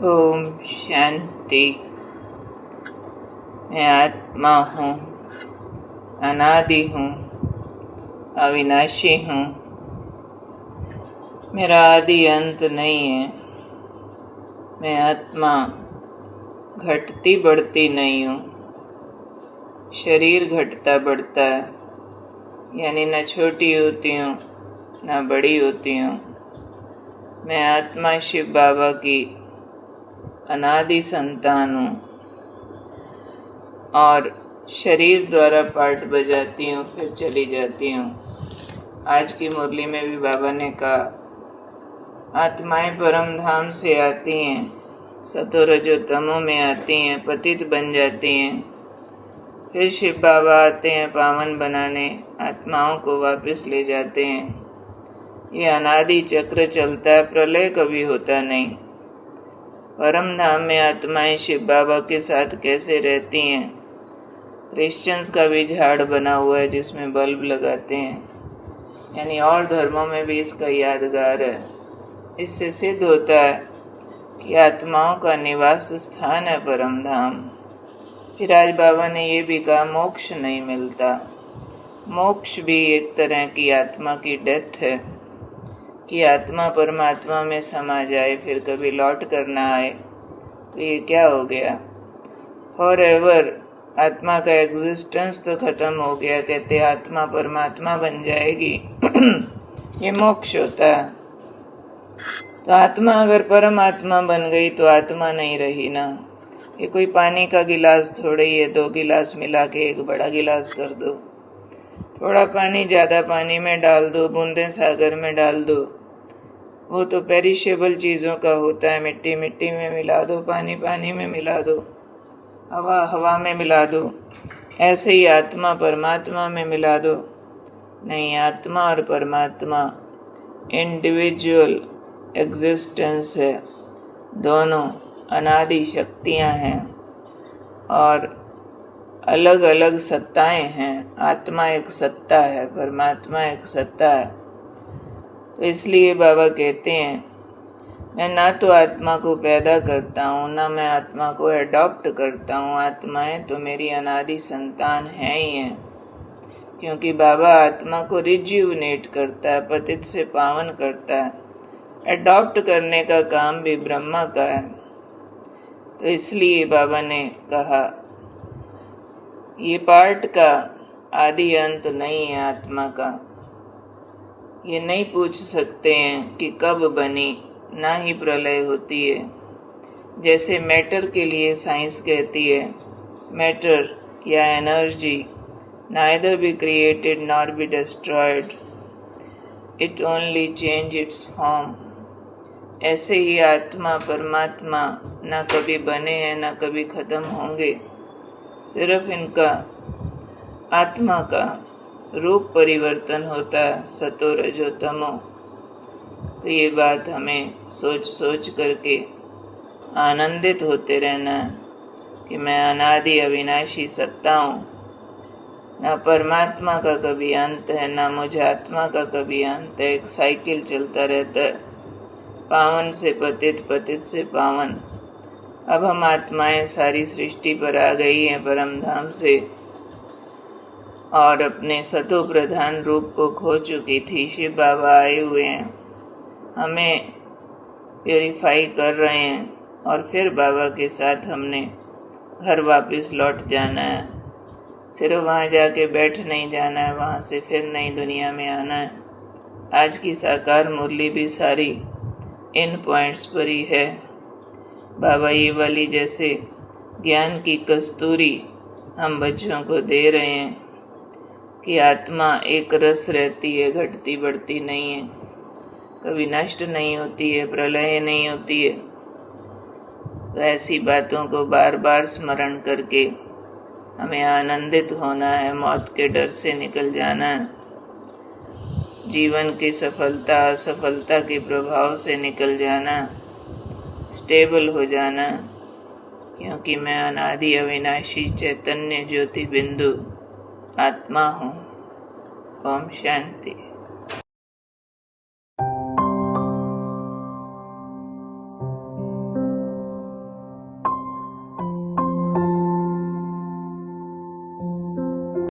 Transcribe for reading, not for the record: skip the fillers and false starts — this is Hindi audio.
ओम शांति। मैं आत्मा हूँ, अनादि हूँ, अविनाशी हूँ। मेरा आदि अंत नहीं है। मैं आत्मा घटती बढ़ती नहीं हूँ। शरीर घटता बढ़ता है, यानी न छोटी होती हूँ न बड़ी होती हूँ। मैं आत्मा शिव बाबा की अनादि संतान हूँ और शरीर द्वारा पाठ बजाती हूँ, फिर चली जाती हूँ। आज की मुरली में भी बाबा ने कहा, आत्माएं परम धाम से आती हैं, सतो रजो तमो में आती हैं, पतित बन जाती हैं, फिर शिव बाबा आते हैं पावन बनाने, आत्माओं को वापस ले जाते हैं। ये अनादि चक्र चलता है, प्रलय कभी होता नहीं। परम धाम में आत्माएं शिव बाबा के साथ कैसे रहती हैं? क्रिश्चियंस का भी झाड़ बना हुआ है जिसमें बल्ब लगाते हैं, यानी और धर्मों में भी इसका यादगार है। इससे सिद्ध होता है कि आत्माओं का निवास स्थान है परम धाम। फिर आज बाबा ने ये भी कहा, मोक्ष नहीं मिलता। मोक्ष भी एक तरह की आत्मा की डेथ है कि आत्मा परमात्मा में समा जाए, फिर कभी लौट कर ना आए। तो ये क्या हो गया? फॉर एवर आत्मा का एग्जिस्टेंस तो खत्म हो गया। कहते आत्मा परमात्मा बन जाएगी ये मोक्ष होता है। तो आत्मा अगर परमात्मा बन गई तो आत्मा नहीं रही ना। ये कोई पानी का गिलास थोड़ी है, 2 गिलास मिला के एक बड़ा गिलास कर दो। थोड़ा पानी ज़्यादा पानी में डाल दो, बूंदें सागर में डाल दो, वो तो पेरिशेबल चीज़ों का होता है। मिट्टी मिट्टी में मिला दो, पानी पानी में मिला दो, हवा हवा में मिला दो। ऐसे ही आत्मा परमात्मा में मिला दो। नहीं, आत्मा और परमात्मा इंडिविजुअल एग्जिस्टेंस है, दोनों अनादि शक्तियाँ हैं और अलग अलग सत्ताएं हैं। आत्मा एक सत्ता है, परमात्मा एक सत्ता है। तो इसलिए बाबा कहते हैं, मैं ना तो आत्मा को पैदा करता हूँ, ना मैं आत्मा को एडॉप्ट करता हूँ। आत्माएं तो मेरी अनादि संतान हैं ही हैं, क्योंकि बाबा आत्मा को रिज्यूनेट करता है, पतित से पावन करता है। एडॉप्ट करने का काम भी ब्रह्मा का है। तो इसलिए बाबा ने कहा, ये पार्ट का आदि अंत नहीं है आत्मा का। ये नहीं पूछ सकते हैं कि कब बनी, ना ही प्रलय होती है। जैसे मैटर के लिए साइंस कहती है, मैटर या energy neither be created nor be destroyed, it only change its form। ऐसे ही आत्मा परमात्मा ना कभी बने हैं ना कभी खत्म होंगे, सिर्फ इनका आत्मा का रूप परिवर्तन होता है, सतो रजो तमो। तो ये बात हमें सोच सोच करके आनंदित होते रहना है कि मैं अनादि अविनाशी सत्ता हूँ। ना परमात्मा का कभी अंत है, ना मुझे आत्मा का कभी अंत है। एक साइकिल चलता रहता है, पावन से पतित, पतित से पावन। अब हम आत्माएं सारी सृष्टि पर आ गई हैं परम धाम से, और अपने सतो प्रधान रूप को खो चुकी थी। शिव बाबा आए हुए हैं, हमें प्योरीफाई कर रहे हैं, और फिर बाबा के साथ हमने घर वापस लौट जाना है। सिर्फ वहाँ जाके बैठ नहीं जाना है, वहाँ से फिर नई दुनिया में आना है। आज की साकार मुरली भी सारी इन पॉइंट्स पर ही है। बाबा ये वाली जैसे ज्ञान की कस्तूरी हम बच्चों को दे रहे हैं कि आत्मा एक रस रहती है, घटती बढ़ती नहीं है, कभी नष्ट नहीं होती है, प्रलय नहीं होती है। तो ऐसी बातों को बार बार स्मरण करके हमें आनंदित होना है, मौत के डर से निकल जाना है, जीवन की सफलता असफलता के प्रभाव से निकल जाना, स्टेबल हो जाना, क्योंकि मैं अनादि अविनाशी चैतन्य ज्योति बिंदु आत्मा हूँ। ओम शांति।